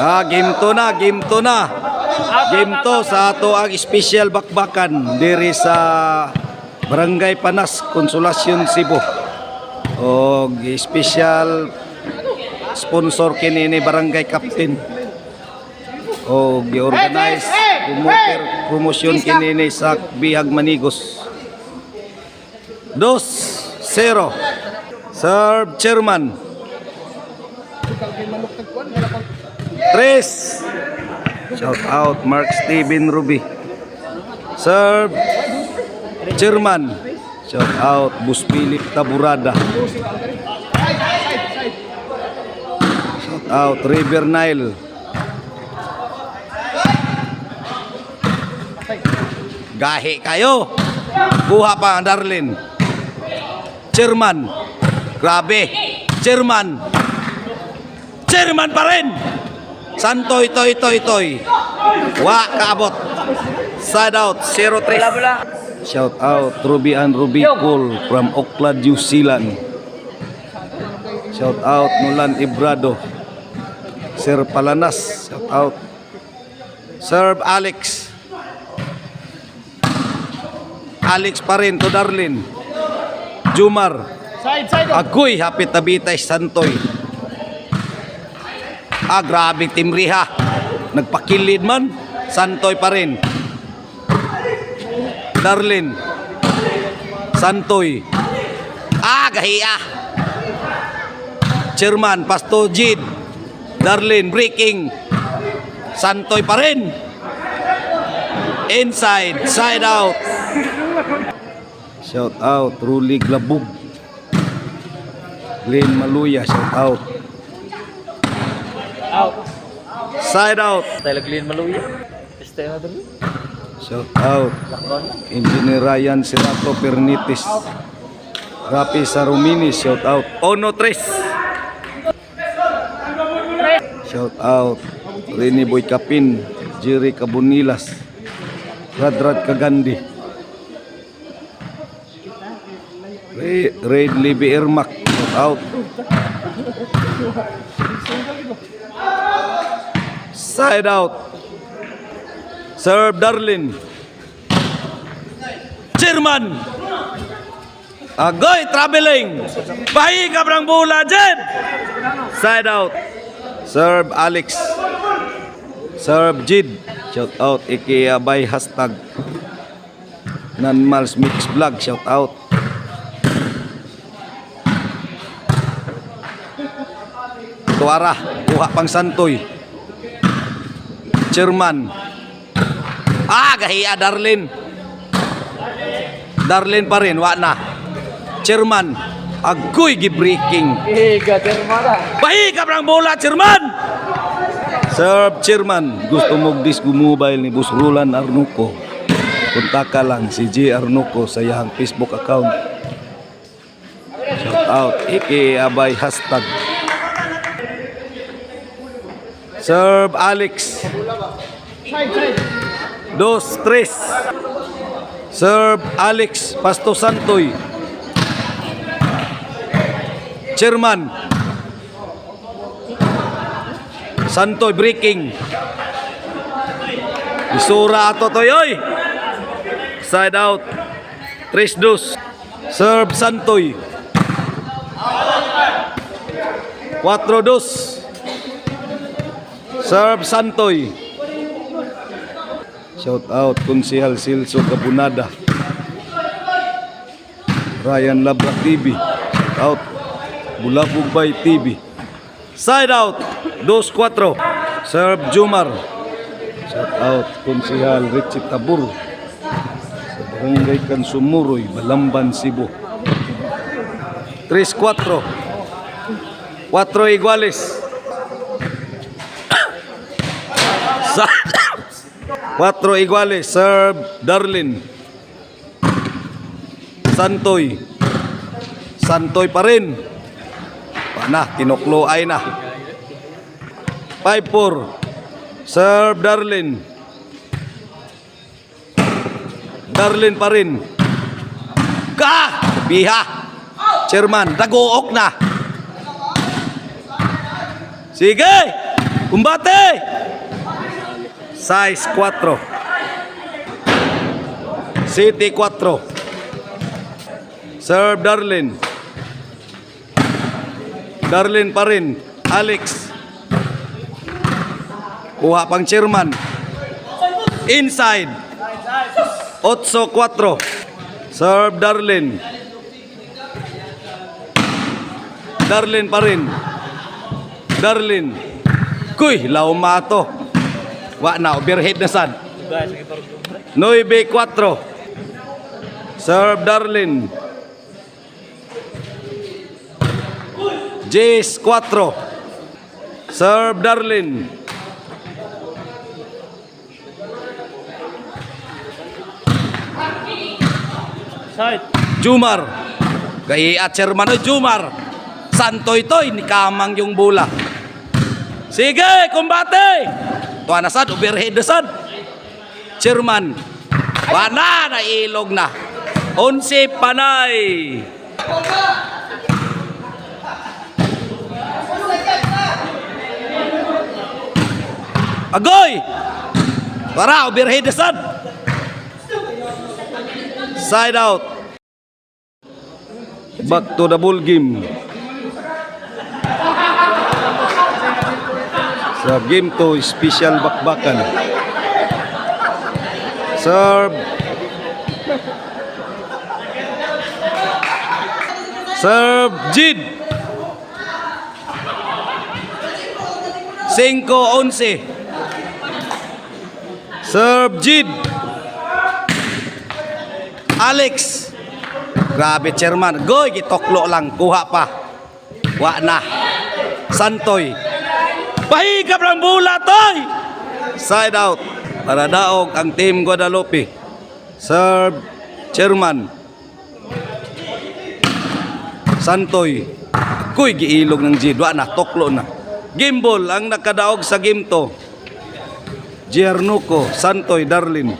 Game to na, game to na. Game to sa ato ang special bakbakan diri sa Barangay Panas, Consolacion, Cebu. O special sponsor kini ni Barangay Captain. O gi-organize promotion kini ni sa Bihag Manigos. 2-0. Serve Chairman. 3. Shout out Mark Steven Ruby. Serve Chairman. Shout out Bus Philip Taburada. Shout out River Nile. Gahi kayo. Buha pa ang Darlin. Chairman. Grabe. Chairman. Chairman pa rin. Santoy, toy. Wa kaabot. Side out, 0-3. Shout out Ruby and Ruby Cole from Auckland, New Zealand. Shout out Nolan Ibrado. Sir Palanas. Shout out. Serve Alex. Alex pa rin to Darlin. Jumar. Agoy, hapit tabitay Santoy. Grabe Timriha. Nagpakilid man. Santoy pa rin. Darlin. Santoy. Gahiya. Chairman, Pasto Jid. Darlin, breaking. Santoy pa rin. Inside, side out. Shout out Ruli Glabug. Glenn Maluya, shout out. Side out. Glenn Maluya. Shout out Engineer Ryan Sirato Pernitis. Rapi Sarumini, shout out. Ono Tres. Shout out Rini Boy Kapin, Jerry Cabunilas, Radrad Kagandi, Raid Libby Ermak, shout out. Side out. Serve Darlin. Chairman. Agoy traveling. Bahi ka brang bola dyan. Side out. Serve Alex. Serve Jid. Shout out IKEA by hashtag Nanmals Mix Vlog. Shout out. Tuara. Kuha pang Santoy. Chairman. Gahiya Darlin. Darlin pa rin, wa na. Chairman. Agoy gi-breaking. Bahi ka brang bola, Chairman. Serve Chairman. Gusto mo gumobile ni Bus Roland Arnuco. Punta ka lang si J. Arnuco sa iyang Facebook account. Shout out. Abay hashtag. Serve Alex. 2-3. Serve Alex Pasto Santoy. Chairman. Santoy breaking. Isura ato toy oy. Side out. 3-2. Serve Santoy. 4-2. Serve Santoy. Shout out Konsehal Silso Kabunada. Ryan Labra TV. Shout out Bulabog Bay TV. Side out 2-4. Serve Jumar. Shout out Konsehal Richie Tabur sa Barangay Kansumuroy, Balamban, Cebu. 3-4. 4 iguales. 4 iguales. Serve Darlin. Santoy. Santoy pa rin. Pana, tinuklo ay na. 5-4. Serve Darlin. Darlin pa rin. Biha. Chairman, dagook na. Sige. Kumbate! Size 4. City 4. Serve Darlin. Darlin pa rin. Alex. Kuha pang chairman. Inside. 8-4. Serve Darlin. Darlin pa rin. Darlin. Kuy, laumato. Wa na, overhead na sad. 9-4. Serve Darlin. Jace 4. Serve Darlin. Side. Jumar. Kaya chairman o Jumar. Santoy toy, ni kamang yung bola. Sige, kumbate! Tuwa na sad, overhead na sad. Chairman. Wala na, ilog na. 11 panay. Agoy! Tara, overhead na sad. Side out. Back to the ball game. Sa game to, special bakbakan. Serve. Serve Jid. 5-11. Serve Jid. Alex. Grabe chairman. Goy, gitoklo lang. Kuha pa. Wa na. Santoy. Pahigap ng bola, toy! Side out. Para daog ang team Guadalupe. Serve chairman. Santoy. Kuy, giilog ng Jid. Wa na. Toklo na. Game ball ang nakadaog sa game to. Gianluco, Santoy, Darlin.